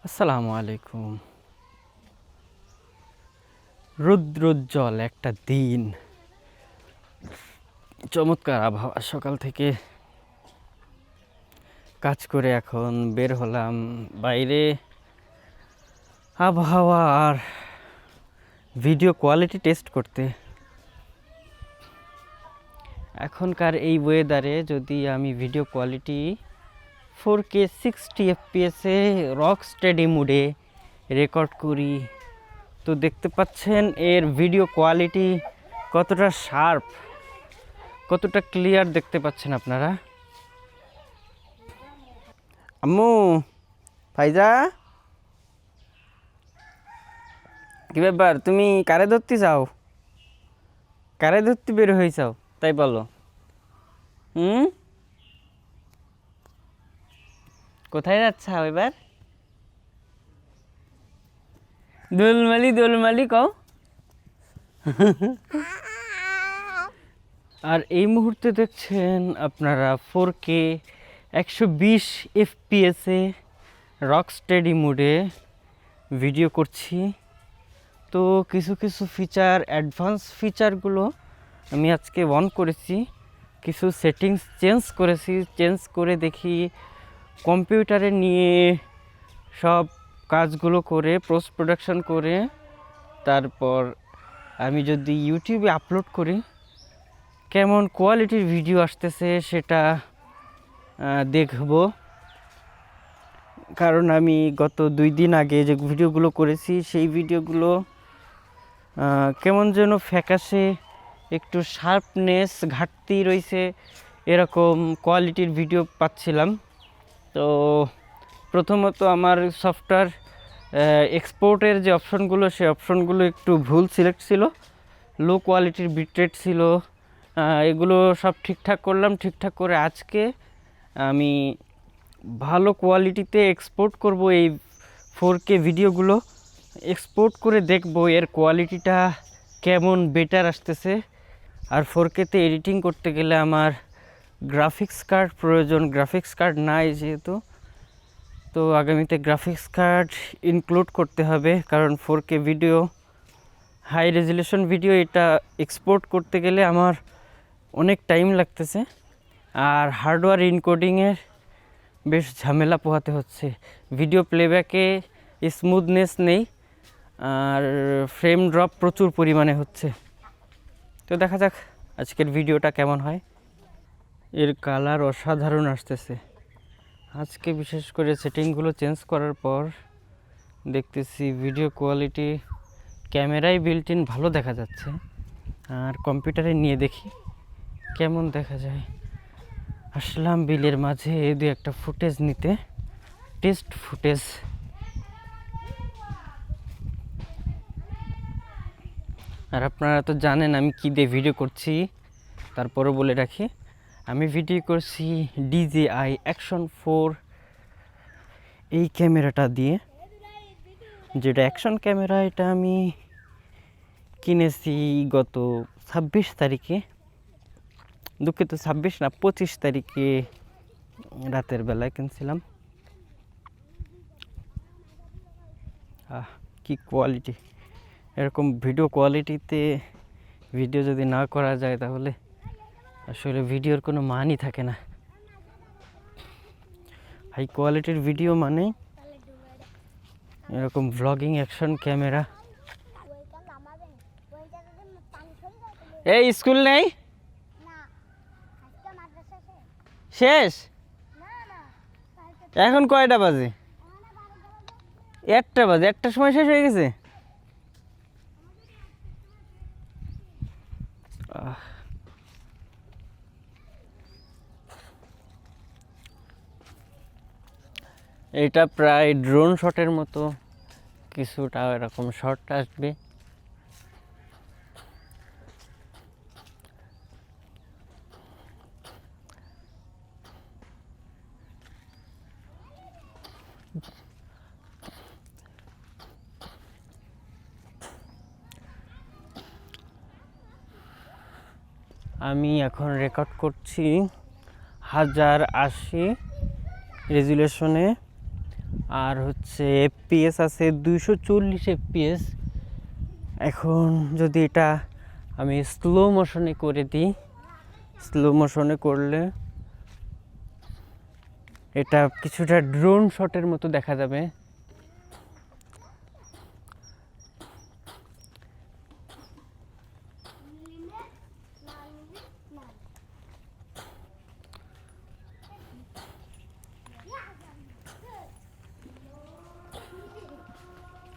আসসালামু আলাইকুম। রৌদ্রোজ্জ্বল একটা দিন, চমৎকার আবহাওয়া। সকাল থেকে কাজ করে এখন বের হলাম বাইরে। আবহাওয়া আর ভিডিও কোয়ালিটি টেস্ট করতে। এখনকার এই ওয়েদারে যদি আমি ভিডিও কোয়ালিটি 4K 60 FPS-এ রক স্টেডি মুডে রেকর্ড করি, তো দেখতে পাচ্ছেন এর ভিডিও কোয়ালিটি কতটা শার্প, কতটা ক্লিয়ার দেখতে পাচ্ছেন আপনারা। আম্মু, ফাইজা, কি ব্যাপার? তুমি কারে ধরতে যাও? কারে ধরতে বের হয়েছাও তাই বলো। কোথায় যাচ্ছা এবার? দোলমালি দোলমালি কও। আর এই মুহূর্তে দেখছেন আপনারা 4K 120 FPS-এ রক স্টেডি মোডে ভিডিও করছি। তো কিছু কিছু ফিচার, অ্যাডভান্স ফিচারগুলো আমি আজকে অন করেছি, কিছু সেটিংস চেঞ্জ করেছি। চেঞ্জ করে দেখি কম্পিউটারে নিয়ে সব কাজগুলো করে পোস্ট প্রোডাকশন করে তারপর আমি যদি ইউটিউবে আপলোড করি কেমন কোয়ালিটির ভিডিও আসতেছে সেটা দেখব। কারণ আমি গত 2 দিন আগে যে ভিডিওগুলো করেছি সেই ভিডিওগুলো কেমন যেন ফ্যাকাশে, একটু শার্পনেস ঘাটতি রয়েছে, এরকম কোয়ালিটির ভিডিও পাচ্ছিলাম। তো প্রথমত আমার সফটওয়্যার এক্সপোর্টের যে অপশনগুলো, সেই অপশনগুলো একটু ভুল সিলেক্ট ছিল, লো কোয়ালিটির বিটরেট ছিল। এগুলো সব ঠিকঠাক করলাম। ঠিকঠাক করে আজকে আমি ভালো কোয়ালিটিতে এক্সপোর্ট করব এই 4K ভিডিওগুলো। এক্সপোর্ট করে দেখব এর কোয়ালিটিটা কেমন বেটার আসতেছে। আর 4K-তে এডিটিং করতে গেলে আমার গ্রাফিক্স কার্ড প্রয়োজন। গ্রাফিক্স কার্ড নাই যেহেতু, তো আগামীতে গ্রাফিক্স কার্ড ইনক্লুড করতে হবে। কারণ 4K video, high resolution video, এটা এক্সপোর্ট করতে গেলে আমার অনেক টাইম লাগতেছে। আর হার্ডওয়্যার ইনকোডিংয়ের বেশ ঝামেলা পোহাতে হচ্ছে। ভিডিও প্লেব্যাকে স্মুথনেস নেই, আর ফ্রেম ড্রপ প্রচুর পরিমাণে হচ্ছে। তো দেখা যাক আজকের ভিডিওটা কেমন হয়। এর কালার অসাধারণ আসতেছে। আজকে বিশেষ করে সেটিংগুলো চেঞ্জ করার পর দেখতেছি ভিডিও কোয়ালিটি ক্যামেরায় বিল্ট ইন ভালো দেখা যাচ্ছে। আর কম্পিউটারে নিয়ে দেখি কেমন দেখা যায়। আসলাম বিলের মাঝে দু একটা ফুটেজ নিতে, টেস্ট ফুটেজ। আর আপনারা তো জানেন আমি কী দিয়ে ভিডিও করছি, তারপরও বলে রাখি আমি ভিডিও করছি DJI Action 4 এই ক্যামেরাটা দিয়ে, যেটা অ্যাকশন ক্যামেরা। এটা আমি কিনেছি গত 26 তারিখে, দুঃখিত 26 না 25 তারিখে রাতের বেলায় কিনছিলাম। কি কোয়ালিটি! এরকম ভিডিও কোয়ালিটিতে ভিডিও যদি না করা যায় তাহলে আসলে ভিডিওর কোনো মানই থাকে না। হাই কোয়ালিটির ভিডিও মানে এরকম ভ্লগিং অ্যাকশন ক্যামেরা। এই স্কুল নেই? শেষ? এখন কয়টা বাজে? 1টা বাজে। 1টার সময় শেষ হয়ে গেছে। এটা প্রায় ড্রোন শটের মতো কিছুটা এরকম শট আসবে। আমি এখন রেকর্ড করছি 1080 রেজুলেশনে আর হচ্ছে এফপিএস আছে 240 এফপিএস। এখন যদি এটা আমি স্লো মোশনে করে দিই, স্লো মোশনে করলে এটা কিছুটা ড্রোন শটের মতো দেখা যাবে।